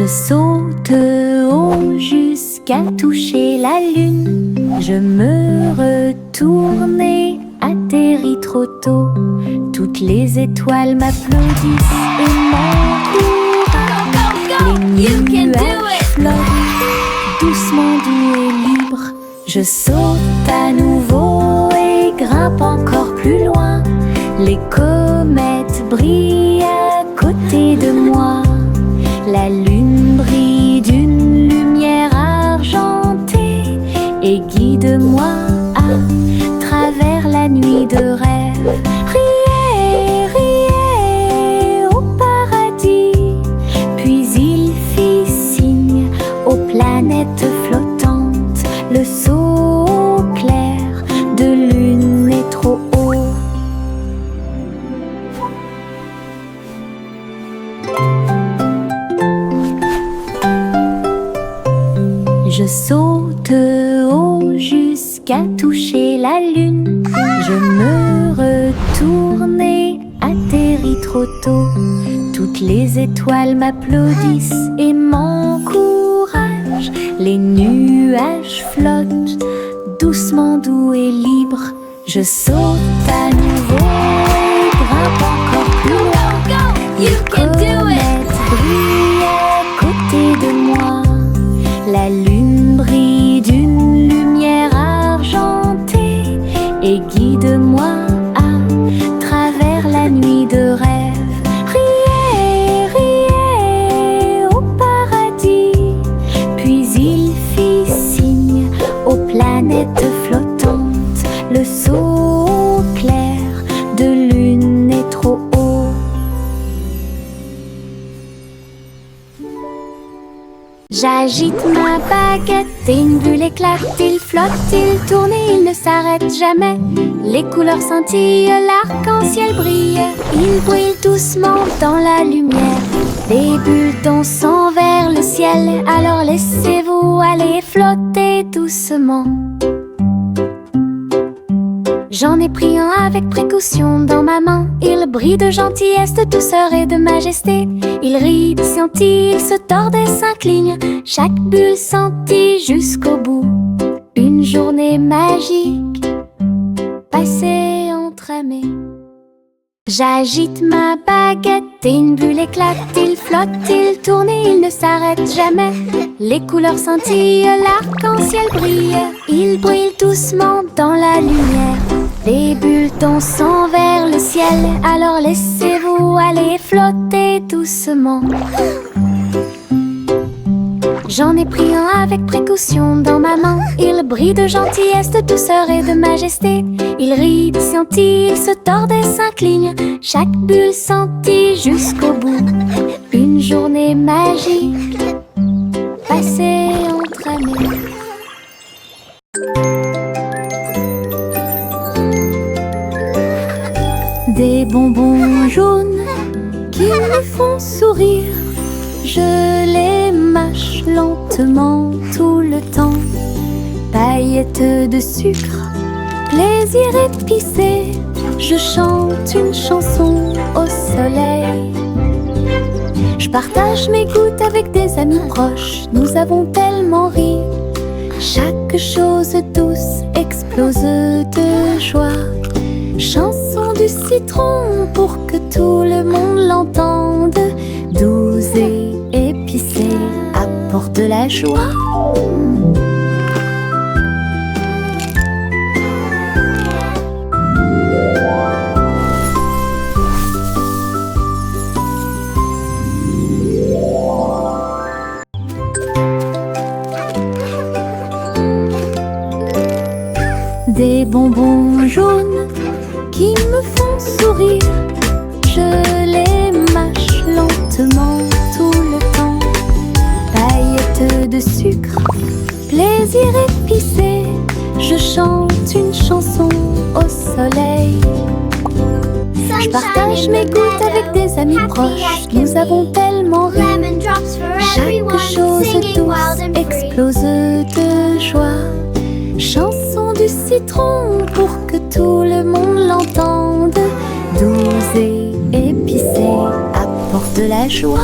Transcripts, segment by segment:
Je saute haut jusqu'à toucher la lune. Je me retourne et atterris trop tôt. Toutes les étoiles m'applaudissent et m'encouragent. Les nuages flottent doucement, doux et libres. Je saute à nouveau et grimpe encore plus loin. Les comètes brillent à côté de moi. La lune brille d'une lumière argentée et guide-moi à travers la nuit de rêve. Riez, riez au paradis. Puis il fit signe aux planètes flottantes. Le saut clair de lune est trop haut. Je saute haut jusqu'à toucher la lune. Je me retourne et atterris trop tôt. Toutes les étoiles m'applaudissent et m'encouragent. Les nuages flottent doucement, doux et libres. Je saute à nouveau et grimpe encore plus loin. Les comètes brillent à côté de moi. La lune brille d'une lumière argentée et guide-moi à travers la nuit de rêve. Riez, riez au paradis. Puis il fit signe aux planètes flottantes. Le saut clair de lune est trop haut. J'agite ma baguette et une bulle éclate. Il flotte, il tourne et il ne s'arrête jamais. Les couleurs scintillent, l'arc-en-ciel brille. Il brille doucement dans la lumière. Les bulles dansent vers le ciel. Alors laissez-vous aller flotter doucement. J'en ai pris un avec précaution dans ma main. Il brille de gentillesse, de douceur et de majesté. Il rit, scintille, il se tord et s'incline. Chaque bulle scintille jusqu'au bout. Une journée magique passée entre amis. J'agite ma baguette et une bulle éclate. Il flotte, il tourne et il ne s'arrête jamais. Les couleurs scintillent, l'arc-en-ciel brille. Il brille doucement dans la lumière. Les bulles dansent vers le ciel. Alors laissez-vous aller flotter doucement. J'en ai pris un avec précaution dans ma main. Il brille de gentillesse, de douceur et de majesté. Il rit, scintille, il se tord et s'incline. Chaque bulle scintille jusqu'au bout. Une journée magique passée entre amis. Des bonbons jaunes qui me font sourire. Je les mâche lentement tout le temps. Paillettes de sucre, plaisir épicé. Je chante une chanson au soleil. Je partage mes gouttes avec des amis proches. Nous avons tellement ri. Chaque chose douce explose de joie. Chanson du citron pour que tout le monde l'entende. Douce et épicée, apporte de la joie. Des bonbons jaunes qui me font sourire. Je les mâche lentement tout le temps. Paillettes de sucre, plaisir épicé. Je chante une chanson au soleil. Je partage mes gouttes avec des amis proches. Nous avons tellement ri. Chaque chose douce explose de joie. Chanson du citron pour que tout le monde l'entende. Douce et épicée, apporte de la joie.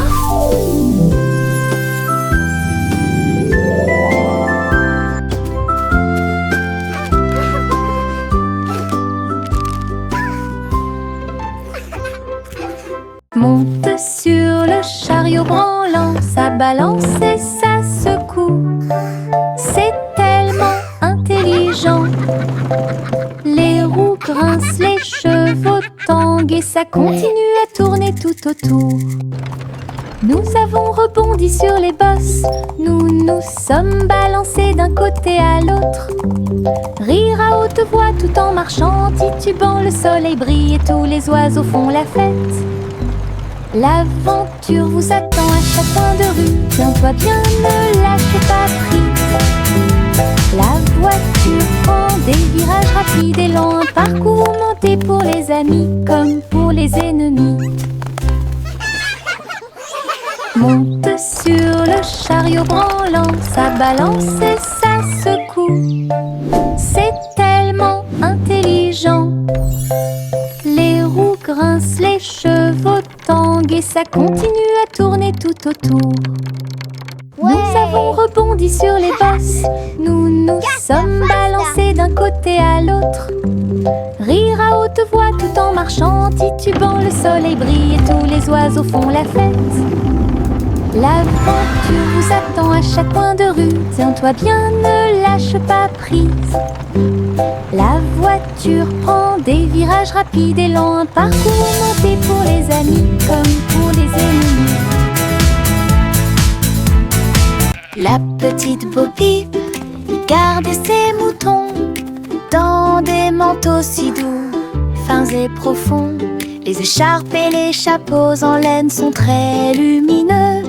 Monte sur le chariot branlant, ça balance et ça secoue. C'est tellement intelligent. Les roues grincent, les chevaux tanguent et ça continue à tourner tout autour. Nous avons rebondi sur les bosses, nous nous sommes balancés d'un côté à l'autre. Rire à haute voix tout en marchant, titubant, le soleil brille et tous les oiseaux font la fête. L'aventure vous attend à chaque coin de rue, tiens-toi bien, ne lâche pas prise. La voiture prend des virages rapides et lents, un parcours monté pour les amis comme pour les ennemis. Monte sur le chariot branlant, ça balance et ça secoue. C'est tellement intelligent. Les roues grincent, les chevaux tanguent et ça continue à tourner tout autour. Ouais. Nous avons rebondi sur les bosses, nous nous sommes balancés d'un côté à l'autre. Rire à haute voix tout en marchant, titubant, le soleil brille et tous les oiseaux font la fête. L'aventure vous attend à chaque coin de rue, tiens-toi bien, ne lâche pas prise. La voiture prend des virages rapides et lents, un parcours monté pour les amis comme pour les ennemis. La petite Bo Peep garde ses moutons dans des manteaux si doux, fins et profonds. Les écharpes et les chapeaux en laine sont très lumineux.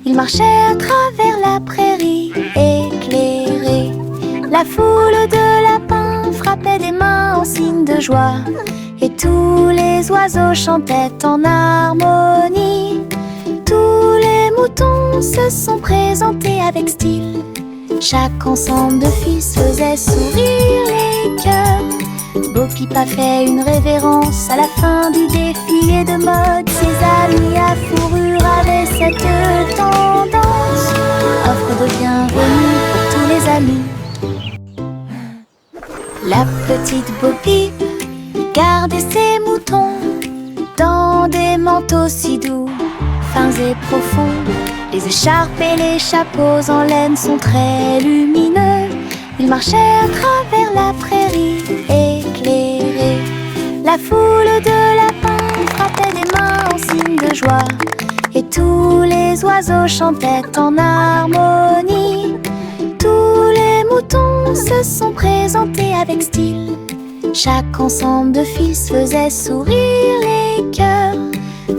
Ils marchaient à travers la prairie éclairée. La foule de lapins frappait des mains en signe de joie, et tous les oiseaux chantaient en harmonie. Tous les moutons se sont présentés avec style. Chaque ensemble de fils faisait sourire les cœurs. Bo Peep a fait une révérence à la fin du défilé de mode. Ses amis à fourrure avaient cette tendance. Offre de bienvenue pour tous les amis. La petite Bo Peep gardait ses moutons dans des manteaux si doux, fins et profonds. Les écharpes et les chapeaux en laine sont très lumineux. Ils marchaient à travers la prairie éclairée. La foule de lapins frappait des mains en signe de joie, et tous les oiseaux chantaient en harmonie. Tous les moutons se sont présentés avec style. Chaque ensemble de fils faisait sourire les cœurs.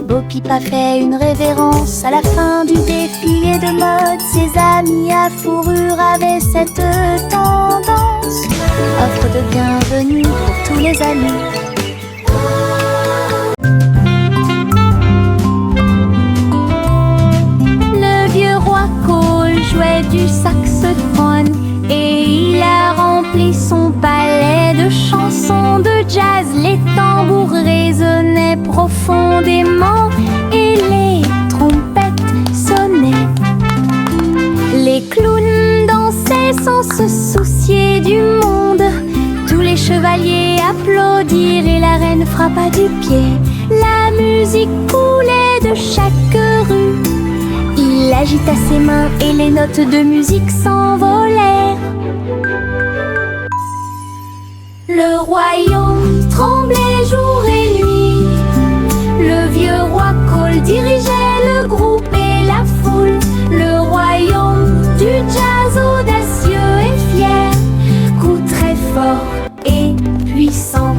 Bo Peep a fait une révérence à la fin du défilé de mode. Ses amis à fourrure avaient cette tendance. Offre de bienvenue pour tous les amis. Le vieux roi Cole jouait du saxophone et il a rempli son palais de chansons de jazz. Les tambours résonnaient profondément et les trompettes sonnaient. Les clowns dansaient sans se soucier du monde. Tous les chevaliers applaudirent et la reine frappa du pied. La musique coulait de chaque rue. Il agita ses mains et les notes de musique s'envolèrent. Le royaume tremblait jour et nuit. Le vieux roi Cole dirigeait le groupe et la foule. Le royaume du jazz audacieux et fier, coup très fort et puissant.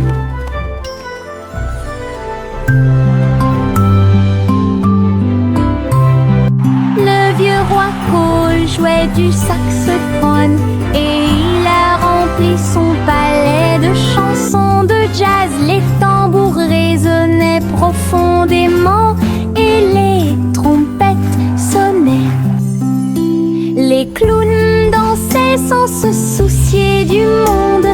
Le vieux roi Cole jouait du saxophone et il a rempli son palais de chansons de jazz. Les tambours résonnaient profondément et les trompettes sonnaient. Les clowns dansaient sans se soucier du monde.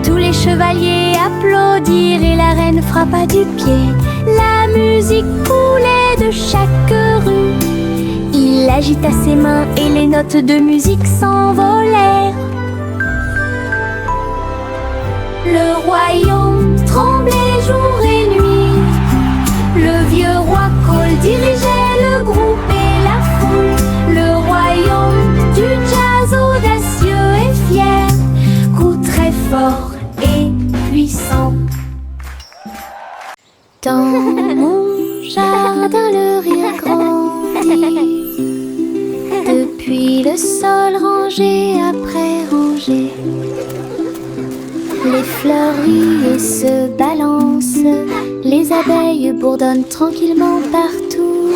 Tous les chevaliers applaudirent et la reine frappa du pied. La musique coulait de chaque rue. Il agita ses mains et les notes de musique s'envolèrent. Le royaume tremblait jour et nuit. Le vieux roi Cole jardin, le rire grandit. Depuis le sol, rangé après rangé, les fleurs rient et se balancent. Les abeilles bourdonnent tranquillement partout.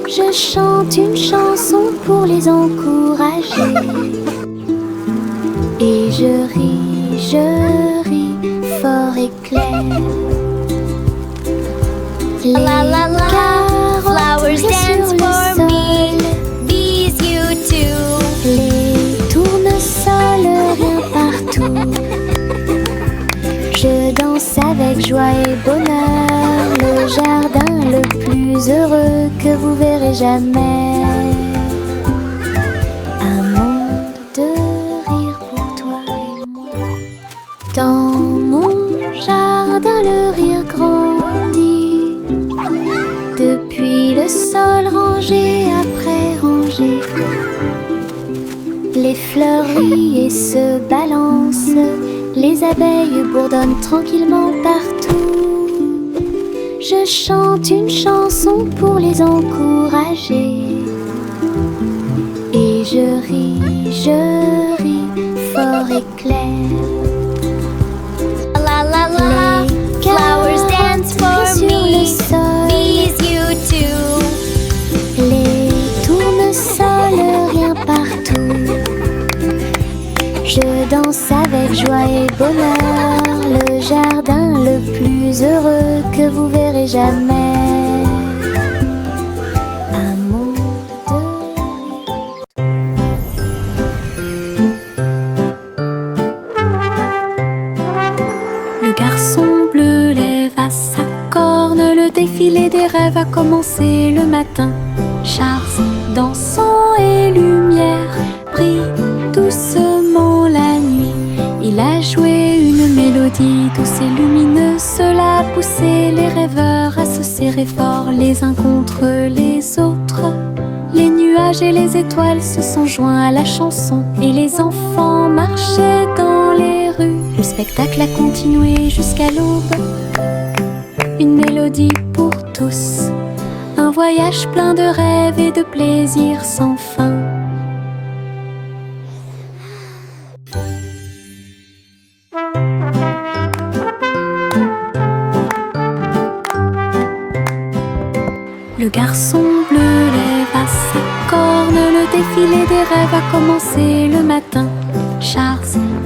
Je chante une chanson pour les encourager. Et je ris fort et clair. Les carottes flowers dance sur le for sol, me. Bees you too. les tournesols, rien partout. Je danse avec joie et bonheur, le jardin le plus heureux que vous verrez jamais. Un monde de rire pour toi et moi. Dans mon jardin, le rire grandit. Depuis le sol, rangé après rangé, les fleurs rient et se balancent. Les abeilles bourdonnent tranquillement partout. Je chante une chanson pour les encourager. Et je ris fort et clair. La la la. Les Flowers dance carottes for sur le me. sol, Bees you too. les tournesols, rien partout. Je danse avec joie et bonheur, le jardin le plus heureux que vous verrez jamais. Un monde de rire. Le garçon bleu lève à sa corne, le défilé des rêves a commencé le matin. Charles, dansant et lumière, brille doucement la nuit. Il a joué une mélodie douce et lumineuse. Cela a poussé les rêveurs à se serrer fort les uns contre les autres. Les nuages et les étoiles se sont joints à la chanson et les enfants marchaient dans les rues. Le spectacle a continué jusqu'à l'aube. Une mélodie pour tous, un voyage plein de rêves et de plaisirs sans fin. Le garçon bleu lève à sa corne, le défilé des rêves a commencé le matin. Charles,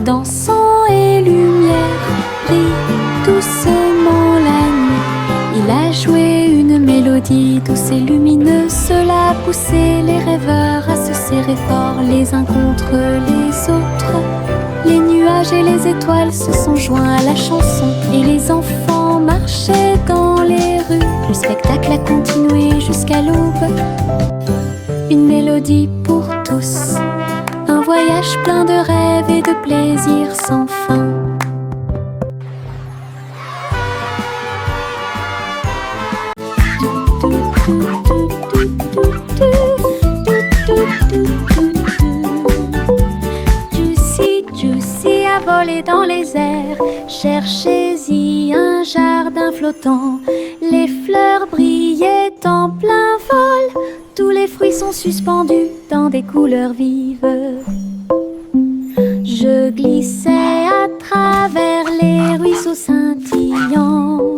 dansant et lumière, brille doucement la nuit. Il a joué une mélodie douce et lumineuse. Cela a poussé les rêveurs à se serrer fort les uns contre les autres. Les nuages et les étoiles se sont joints à la chanson et les enfants marchaient dans les rues. Le spectacle a continué jusqu'à l'aube. Une mélodie pour tous, un voyage plein de rêves et de plaisirs sans fin. Juicy a volé dans les airs, cherchez-y un jardin flottant. Les fleurs brillaient en plein vol, tous les fruits sont suspendus dans des couleurs vives. Je glissais à travers les ruisseaux scintillants,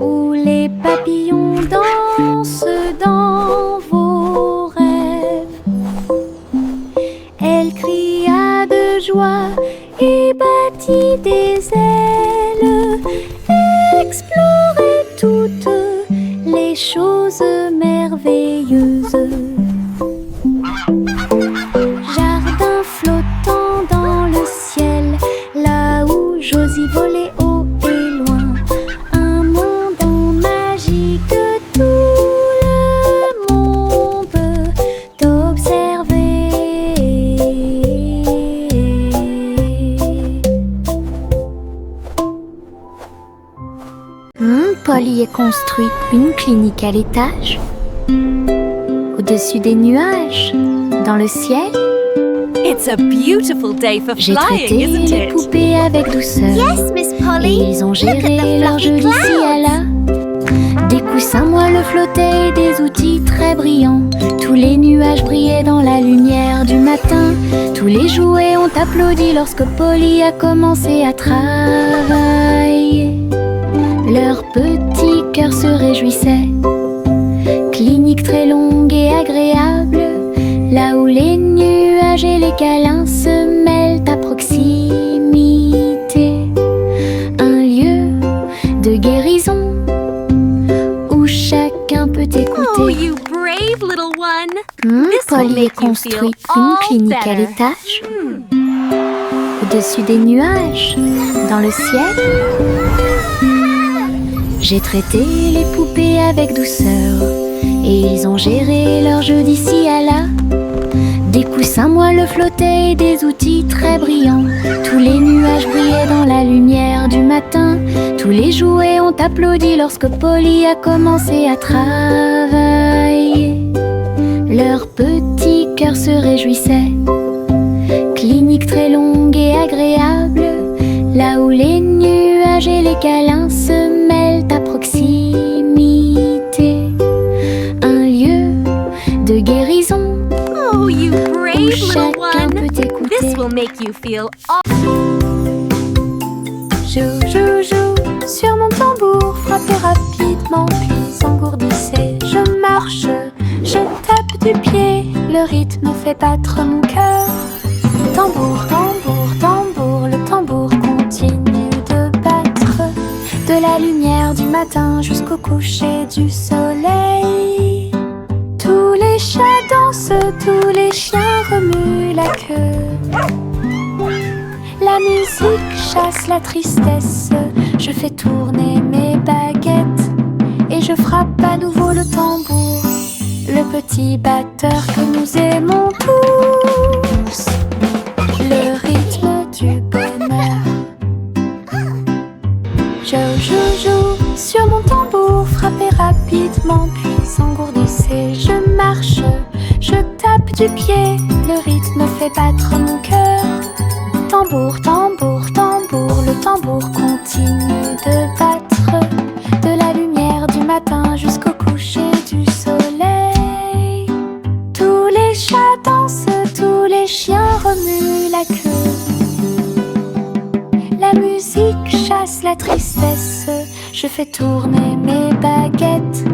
où les papillons dansent dans vos rêves. Elle cria de joie et battit des ailes, explorait toutes les choses merveilleuses. Jardin flottant dans le ciel, là où Josie volait haut et loin. Un monde magique, tout le monde t'observait. Paul y a construit une clinique à l'étage, au-dessus des nuages, dans le ciel. It's a beautiful day for J'ai flying, traité isn't les it? poupées avec douceur. Yes, Miss Et Polly. ils ont Look at géré the leur fluffy joli clouds. ciel. flottaient des outils très brillants. Tous les nuages brillaient dans la lumière du matin. Tous les jouets ont applaudi lorsque Polly a commencé à travailler. Leur petit cœur se réjouissait. Clinique très longue et agréable, là où les nuages et les câlins se mêlent à proximité. Un lieu de guérison où chacun peut écouter. Oh, you brave little one. This will Polly make you construit feel une all clinique à better. l'étage, au-dessus des nuages, dans le ciel. J'ai traité les poupées avec douceur et ils ont géré leur jeu d'ici à là. Des coussins moelleux flottaient et des outils très brillants. Tous les nuages brillaient dans la lumière du matin. Tous les jouets ont applaudi lorsque Polly a commencé à travailler. Leur petit cœur se réjouissait. Clinique très longue et agréable, là où les nuages et les câlins se mêlent à proximité. Un lieu de guérison Oh, you brave où little chacun one. peut écouter. This will make you feel all. Jou, jou, jou, sur mon tambour, frapper rapidement, puis s'engourdisser. Je marche, je tape du pied, le rythme fait battre mon cœur. Tambour, tambour, tambour, le tambour continue de battre. De la lumière du matin jusqu'au coucher du soleil. Tous les chats dansent, tous les chiens remuent la queue. La musique chasse la tristesse, je fais tourner mes baguettes et je frappe à nouveau le tambour, le petit batteur que nous aimons tous, le rythme du bonheur. Jou, jou, jou, sur mon tambour, frapper rapidement puis s'engourdisser. Je marche, je tape du pied, le rythme fait battre mon cœur. Tambour, tambour, tambour, le tambour continue de battre. De la lumière du matin jusqu'au coucher du soleil. Tous les chats dansent, tous les chiens remuent la queue. La musique chasse la tristesse, je fais tourner mes baguettes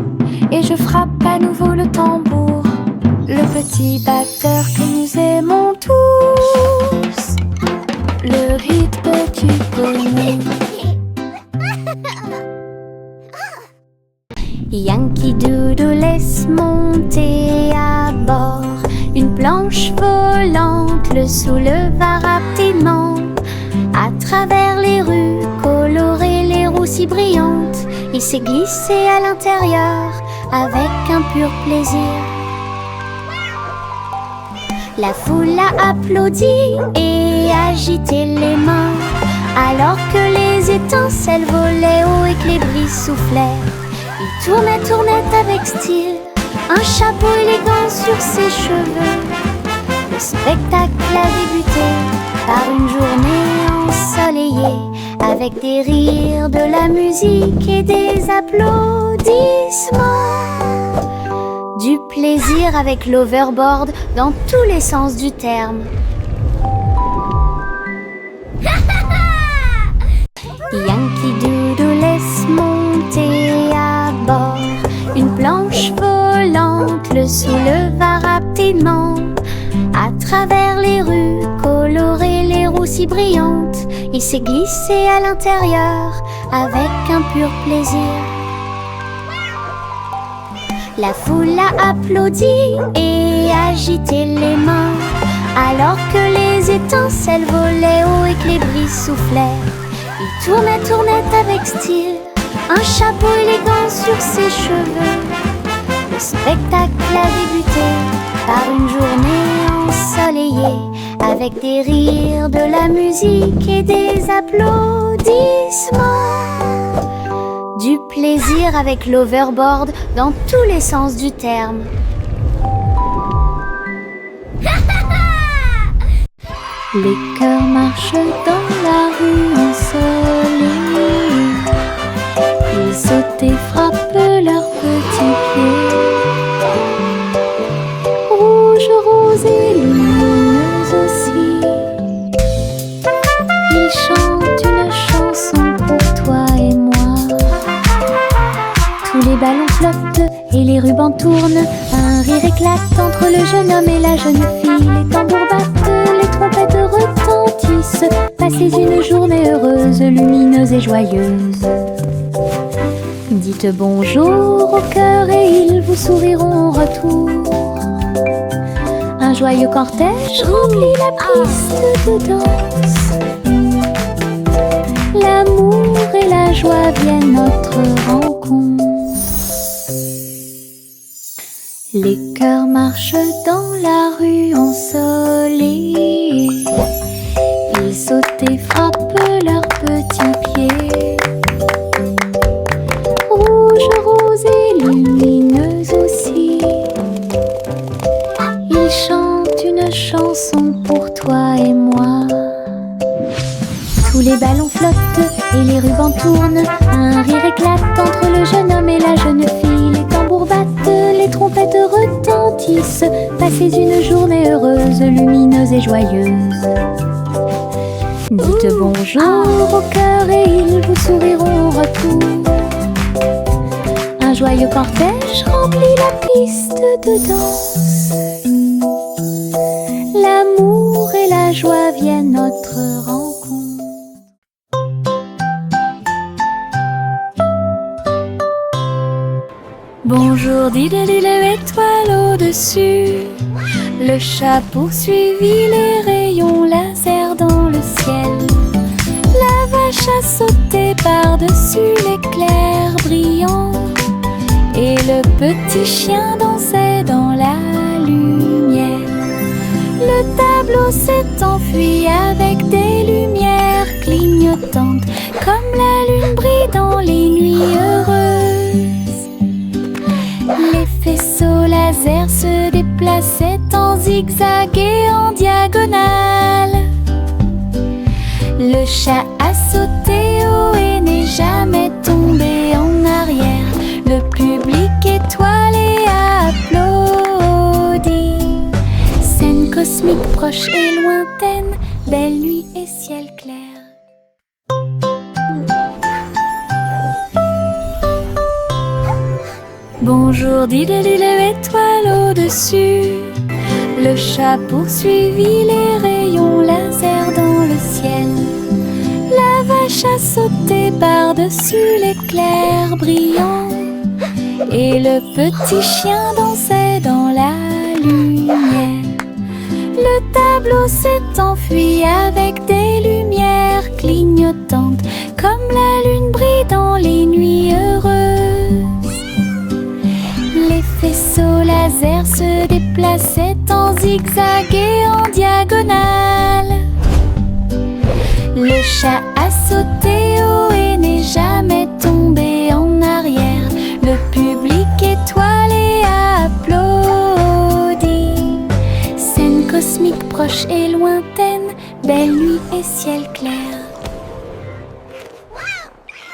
et je frappe à nouveau le tambour, le petit batteur que nous aimons tous. Le rythme du bonheur. Yankee Doodle laisse monter à bord une planche volante, le souleva rapidement. À travers les rues colorées, les roues si brillantes, il s'est glissé à l'intérieur avec un pur plaisir. La foule a applaudi et agité les mains, alors que les étincelles volaient haut et que les brises soufflaient. Il tournait, tournait avec style, un chapeau élégant sur ses cheveux. Le spectacle a débuté par une journée ensoleillée, avec des rires, de la musique et des applaudissements. Du plaisir avec l'overboard dans tous les sens du terme. Yankee Doodle laisse monter à bord une planche volante, le souleva rapidement. À travers les rues colorées, les roues si brillantes, il s'est glissé à l'intérieur avec un pur plaisir. La foule a applaudi et agité les mains, alors que les étincelles volaient haut et que les brises soufflaient. Il tournait, tournait avec style, un chapeau élégant sur ses cheveux. Le spectacle a débuté par une journée ensoleillée, avec des rires, de la musique et des applaudissements. Du plaisir avec l'overboard dans tous les sens du terme. Les cœurs marchent dans la rue ensoleillée. Ils sautent et frappent leurs petits pieds. Tous les ballons flottent et les rubans tournent. Un rire éclate entre le jeune homme et la jeune fille. Les tambours battent, les trompettes retentissent. Passez une journée heureuse, lumineuse et joyeuse. Dites bonjour au cœur et ils vous souriront en retour. Un joyeux cortège remplit la piste de danse. L'amour et la joie viennent notre rencontre. Les cœurs marchent dans la rue ensoleillée. Ils sautent et frappent leurs petits pieds. Rouge, rose et lumineuse aussi. Ils chantent une chanson pour toi et moi. Tous les ballons flottent et les rubans tournent. Un rire éclate entre le jeune homme et la jeune fille. Les tambours battent, les trompettes retentissent. Passez une journée heureuse, lumineuse et joyeuse. Dites bonjour au cœur et ils vous souriront en retour. Un joyeux cortège remplit la piste de danse. L'amour et la joie viennent notre rencontre. Bonjour, dit-elle, étoile au-dessus. Le chat poursuivit les rayons laser dans le ciel. La vache a sauté par-dessus l'éclair brillant. Et le petit chien dansait dans la lumière. Le tableau s'est enfui avec des lumières clignotantes, comme la lune brille dans les nuits heureuses. Les faisceaux laser se déplaçaient en zigzag et en diagonale. Le chat a sauté haut et n'est jamais tombé en arrière. Le public étoilé a applaudi. Scène cosmique proche et lointaine, belle nuit et ciel clair. Bonjour, dit-elle, étoile au-dessus. Le chat poursuivit les rayons laser dans le ciel. La vache a sauté par-dessus l'éclair brillant. Et le petit chien dansait dans la lumière. Le tableau s'est enfui avec des lumières clignotantes, comme la lune brille dans les nuits heureuses. Les faisceaux laser se déplaçaient en zigzag et en diagonale. Le chat a sauté haut et n'est jamais tombé en arrière. Le public étoilé a applaudi. Scène cosmique proche et lointaine, belle nuit et ciel clair.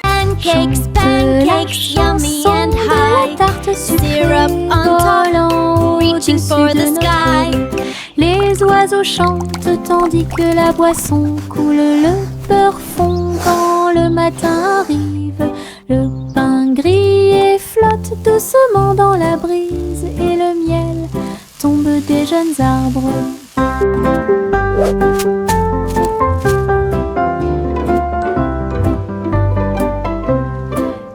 Pancakes, pancakes, yummy and high. Syrup on top, reaching for the sky. Les oiseaux chantent tandis que la boisson coule. Le beurre fond quand le matin arrive. Le pain grillé flotte doucement dans la brise. Et le miel tombe des jeunes arbres.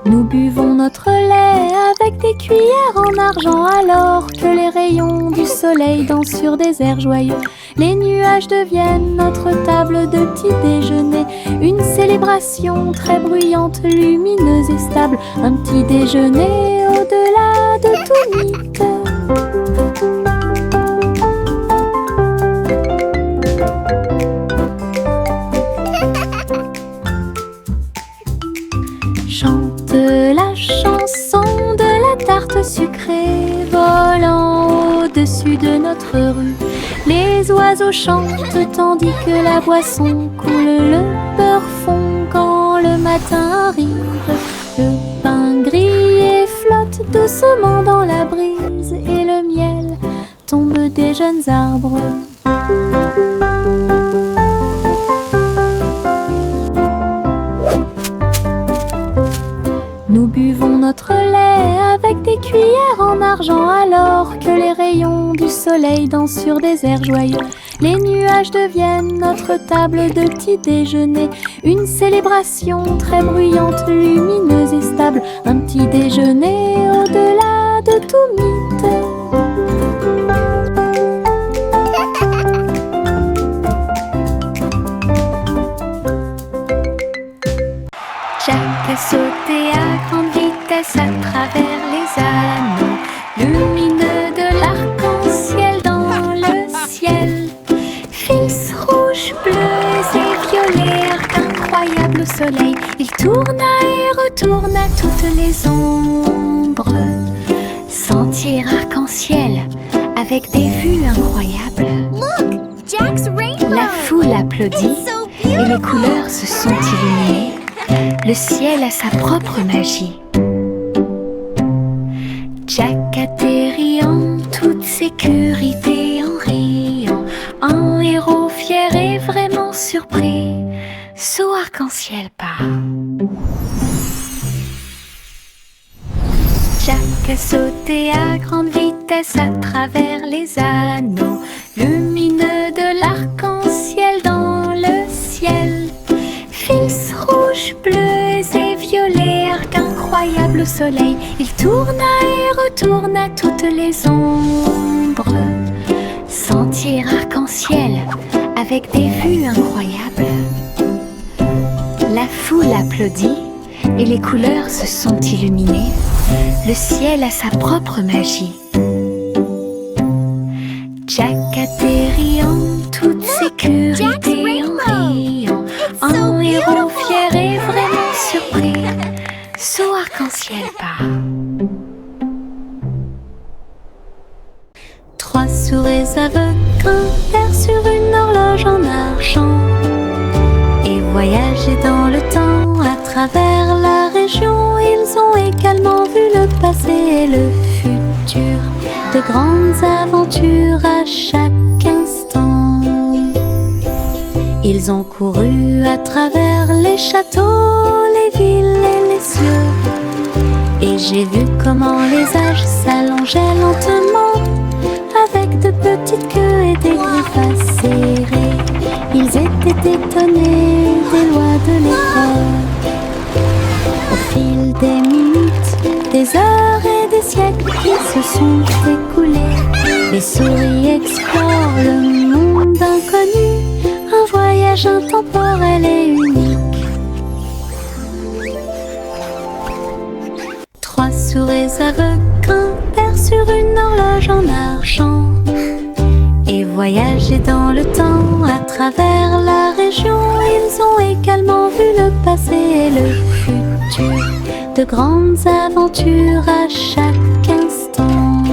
Nous buvons notre lait avec des cuillères en argent, alors que les rayons du soleil dansent sur des airs joyeux. Les nuages deviennent notre table de petit déjeuner, une célébration très bruyante, lumineuse et stable. Un petit déjeuner au-delà de tout mythe. Chante la chanson de la tarte sucrée volant au-dessus de notre rue. Les oiseaux chantent tandis que la boisson coule. Le beurre fond quand le matin arrive. Le pain grillé flotte doucement dans la brise. Et le miel tombe des jeunes arbres. Nous buvons notre lait avec des cuillères en argent, alors que les rayons du soleil dansent sur des airs joyeux. Les nuages deviennent notre table de petit déjeuner, une célébration très bruyante, lumineuse et stable, un petit déjeuner au-delà de tout mythe. Jack a sauté à grande vitesse à travers les anneaux lumineux de l'arc-en-ciel dans le ciel. Fils rouges, bleus et violets, arc incroyable au soleil. Il tourna et retourna toutes les ombres. Sentier arc-en-ciel avec des vues incroyables. Look, Jack's rainbow. La foule applaudit It's so et les beautiful. couleurs se sont illuminées. Le ciel a sa propre magie. Jack atterrit en toute sécurité en riant, un héros fier et vraiment surpris. Saut arc-en-ciel part. Jack a sauté à grande vitesse à travers les anneaux lumineux de l'arc-en-ciel dans le ciel. Fils rouges, bleus et violets, arc incroyable au soleil. Il tourna et retourna toutes les ombres. Sentier arc-en-ciel avec des vues incroyables. La foule applaudit et les couleurs se sont illuminées. Le ciel a sa propre magie. Jack atterrit en toute sécurité en riant, un héros fier et vraiment surpris. Saut arc-en-ciel part. 3 souris aveugles grimpèrent sur une horloge en argent et voyageaient dans le temps à travers la région. Ils ont également vu le passé et le futur, de grandes aventures à chaque instant. Ils ont couru à travers les châteaux, les villes et les cieux. Et j'ai vu comment les âges s'allongeaient lentement, avec de petites queues et des griffes acérées. Ils étaient étonnés des lois de l'époque. Au fil des minutes, des heures et des siècles qui se sont écoulés, les souris explorent le monde inconnu, un voyage intemporel et unique. 3 souris aveugles grimpèrent sur une horloge en argent et voyageaient dans le temps à travers la région. Ils ont également vu le passé et le futur, de grandes aventures à chaque instant.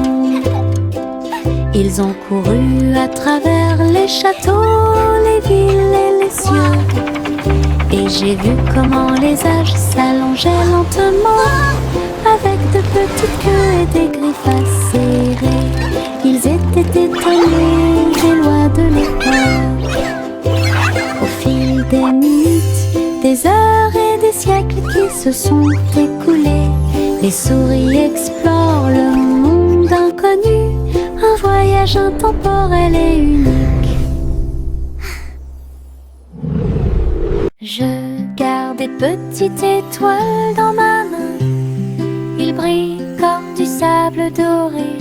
Ils ont couru à travers les châteaux, les villes et les cieux. Et j'ai vu comment les âges s'allongeaient lentement, avec de petites queues et des griffes acérées. Ils étaient étonnés des lois de l'époque. Au fil des minutes, des heures et des siècles qui se sont écoulés, les souris explorent le monde inconnu, un voyage intemporel et unique. Je garde des petites étoiles dans ma main, ils brillent comme du sable doré.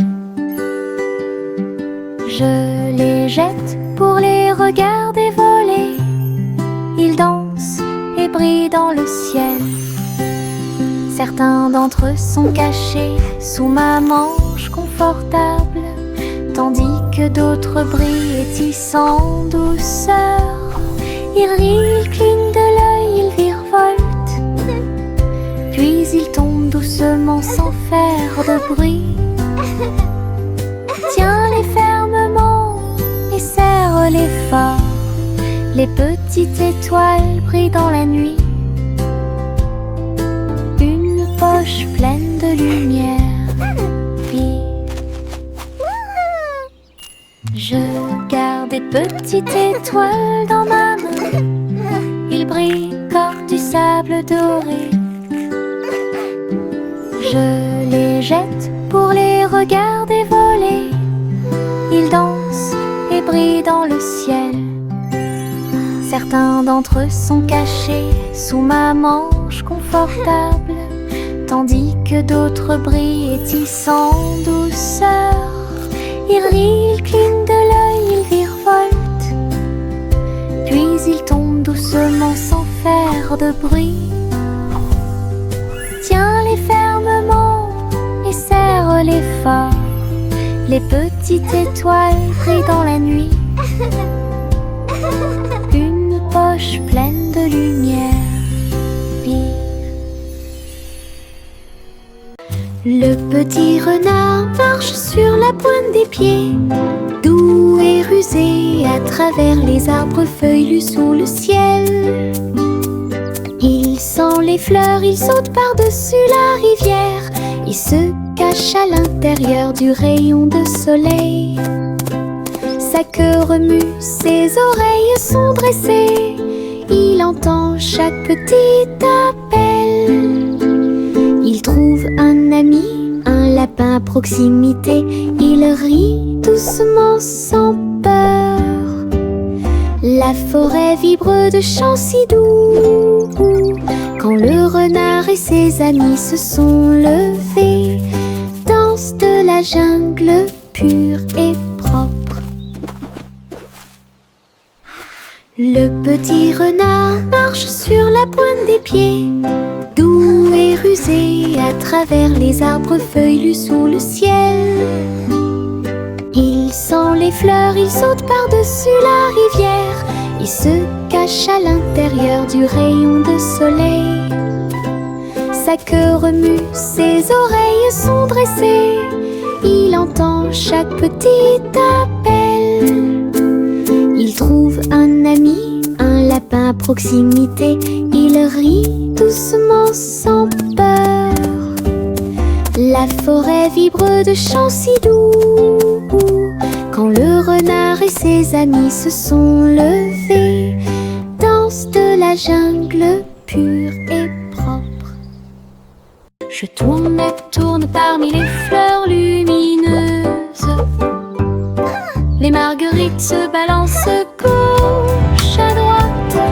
Je les jette pour les regarder voler, ils dansent et brillent dans le ciel. Certains d'entre eux sont cachés sous ma manche confortable, tandis que d'autres brillent et tissent en douceur. Ils rient, ils clignent de l'œil, ils virevoltent, puis ils tombent doucement sans faire de bruit. Tiens-les fermement et serre-les fort, les petites étoiles brillent dans la nuit. Une poche pleine de lumière, puis je garde des petites étoiles dans ma main, ils brillent comme du sable doré. Je les jette pour les regarder voler. Ils dansent et brillent dans le ciel. Certains d'entre eux sont cachés sous ma manche confortable, tandis que d'autres brillent et tissent en douceur. Ils rient, ils clignent de l'œil, ils virevoltent, puis ils tombent doucement sans faire de bruit. Tiens-les fermement et serre-les fort. Les petites étoiles brillent dans la nuit. Une poche pleine de lumière vive. Le petit renard marche sur la pointe des pieds, doux et rusé à travers les arbres feuillus sous le ciel. Il sent les fleurs, il saute par-dessus la rivière. Il se cache à l'intérieur du rayon de soleil. Sa queue remue, ses oreilles sont dressées. Il entend chaque petit appel. Il trouve un ami, un lapin à proximité. Il rit doucement sans peur. La forêt vibre de chants si doux. Quand le renard et ses amis se sont levés, danse de la jungle pure et propre. Le petit renard marche sur la pointe des pieds, doux et rusé à travers les arbres feuillus sous le ciel. Il sent les fleurs, il saute par-dessus la rivière. Il se cache à l'intérieur du rayon de soleil. Sa queue remue, ses oreilles sont dressées. Il entend chaque petit appel. Il trouve un ami, un lapin à proximité. Il rit doucement sans peur. La forêt vibre de chants si doux. Quand le renard et ses amis se sont levés, danse de la jungle pure et propre. Je tourne et tourne parmi les fleurs lumineuses. Les marguerites se balancent gauche à droite.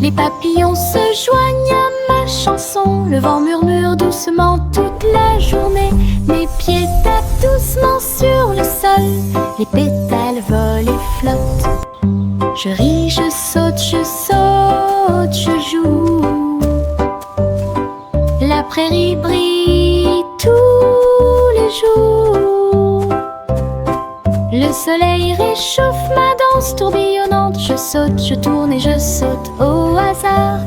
Les papillons se joignent à ma chanson. Le vent murmure doucement toute la journée. Mes pieds tapent doucement sur le sol. Les pétales volent et flottent. Je ris, je saute, je joue. La prairie brille tous les jours. Le soleil réchauffe ma danse tourbillonnante. Je saute, je tourne et je saute au hasard,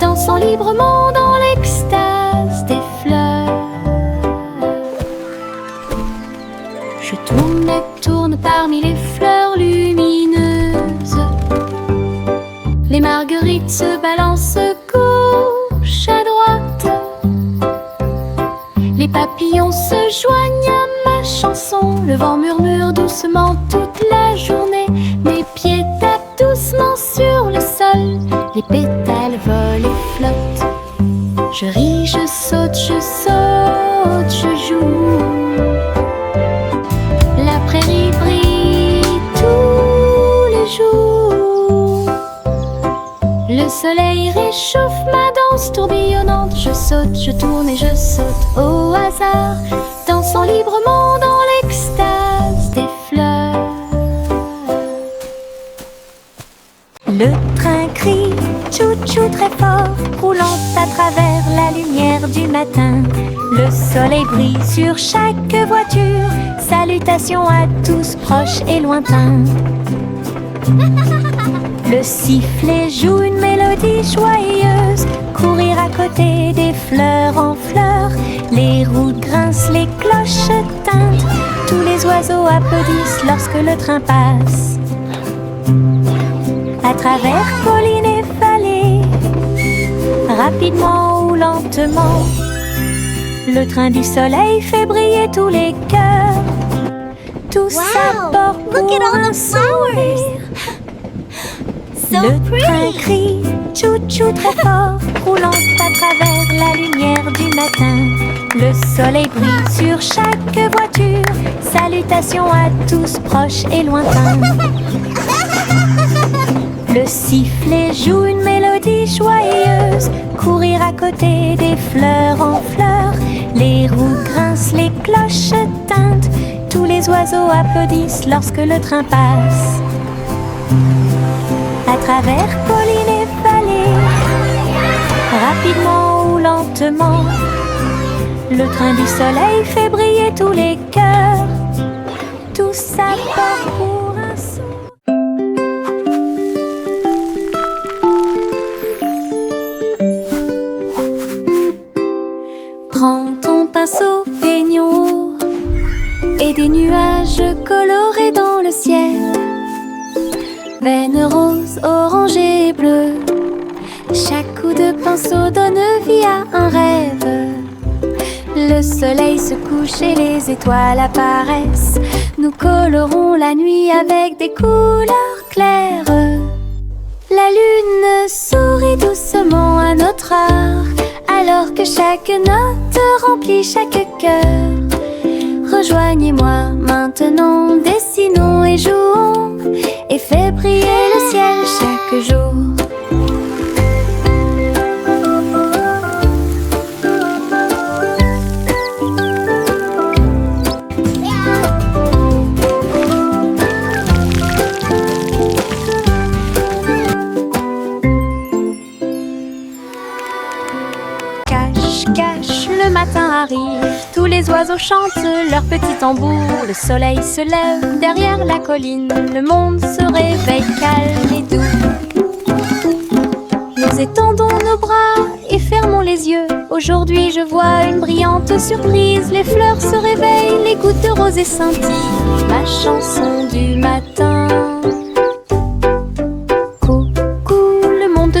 dansant librement dans l'extase des fleurs. Je tourne et tourne parmi les fleurs lumineuses. Les marguerites se balancent gauche à droite. Les papillons se joignent à ma chanson. Le vent murmure doucement toute la journée. Mes pieds tapent doucement sur le sol. Les pétales volent et flottent. Je ris, je saute, je joue. La prairie brille tous les jours. Le soleil réchauffe ma danse tourbillonnante. Je saute, je tourne et je saute au hasard, dansant librement dans l'extase des fleurs. Le train crie tchou-tchou très fort, roulant à travers la lumière du matin. Le soleil brille sur chaque voiture. Salutations à tous proches et lointains. Le sifflet joue une mélodie joyeuse. Courir à côté des fleurs en fleurs. Les roues grincent, les cloches tintent. Tous les oiseaux applaudissent lorsque le train passe. À travers collines et vallées, rapidement ou lentement, le train du soleil fait briller tous les cœurs. Tous à bord pour un sourire. Le train crie Chou-chou très fort, roulant à travers la lumière du matin. Le soleil brille sur chaque voiture. Salutations à tous proches et lointains. Le sifflet joue une mélodie joyeuse. Courir à côté des fleurs en fleurs. Les roues grincent, les cloches tintent. Tous les oiseaux applaudissent lorsque le train passe. À travers collines et vallées, rapidement ou lentement, le train du soleil fait briller tous les cœurs. Tout ça part pour un sou. Prends ton pinceau, peignons et des nuages colorés dans le ciel. Veines roses, orangées et bleues. Chaque coup de pinceau donne vie à un rêve. Le soleil se couche et les étoiles apparaissent. Nous colorons la nuit avec des couleurs claires. La lune sourit doucement à notre art, alors que chaque note remplit chaque cœur. Rejoignez-moi maintenant, dessinons et jouons, et fais briller le ciel chaque jour. Cache, le matin arrive, tous les oiseaux chantent leur petit tambour. Le soleil se lève derrière la colline, le monde se réveille calme et doux. Nous étendons nos bras et fermons les yeux. Aujourd'hui je vois une brillante surprise. Les fleurs se réveillent, les gouttes de rosée scintillent. Ma chanson du matin.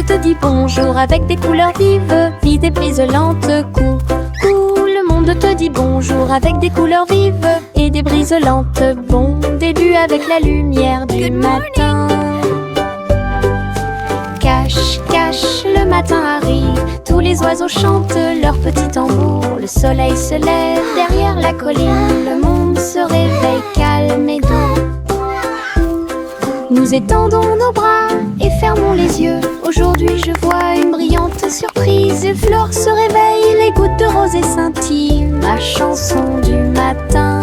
Te dit bonjour avec des couleurs vives, vides et brises lentes. Coucou, le monde te dit bonjour avec des couleurs vives et des brises lentes. Bon début avec la lumière du matin. Cache, le matin arrive, tous les oiseaux chantent leur petit tambour. Le soleil se lève derrière la colline, le monde se réveille calme et doux. Nous étendons nos bras et fermons les yeux. Aujourd'hui je vois une brillante surprise. Les fleurs se réveillent, les gouttes de rosée scintillent. Ma chanson du matin.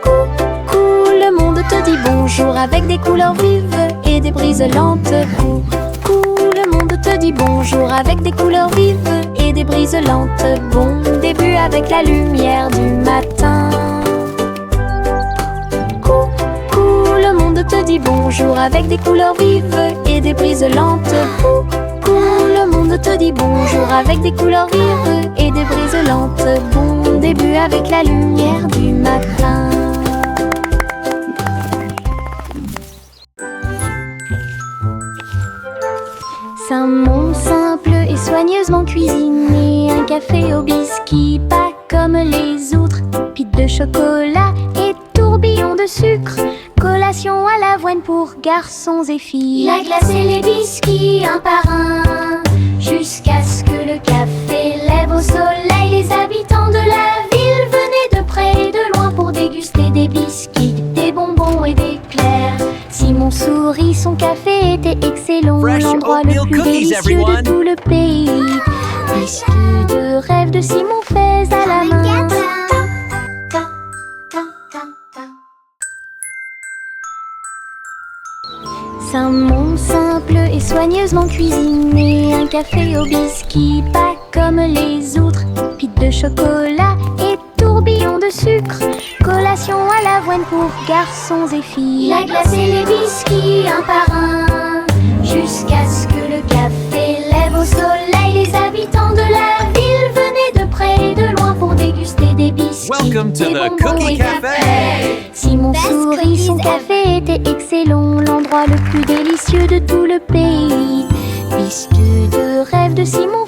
Coucou, le monde te dit bonjour avec des couleurs vives et des brises lentes. Coucou, le monde te dit bonjour avec des couleurs vives et des brises lentes. Bon début avec la lumière du matin. Le monde te dit bonjour avec des couleurs vives et des brises lentes. Coucou, le monde te dit bonjour avec des couleurs vives et des brises lentes. Bon début avec la lumière du matin. C'est un monde simple et soigneusement cuisiné. Un café au biscuit, pas comme les autres. Pite de chocolat et tourbillon de sucre. Collation à l'avoine pour garçons et filles. La glace et les biscuits un par un, jusqu'à ce que le café lève au soleil. Les habitants de la ville venaient de près et de loin pour déguster des biscuits, des bonbons et des éclairs. Simon sourit, son café était excellent. L'endroit le plus délicieux de tout le pays. Biscuits de rêve de Simon faits à la main. C'est un monde simple et soigneusement cuisiné. Un café au biscuit, pas comme les autres. Pite de chocolat et tourbillon de sucre. Collation à l'avoine pour garçons et filles. La glace et les biscuits un par un, jusqu'à ce que le café lève au soleil. Les habitants de la ville venaient de près et de loin pour déguster des biscuits. Welcome to the Cookie Cafe. Simon sourit, son café était excellent. L'endroit le plus délicieux de tout le pays. Biscuits de rêve de Simon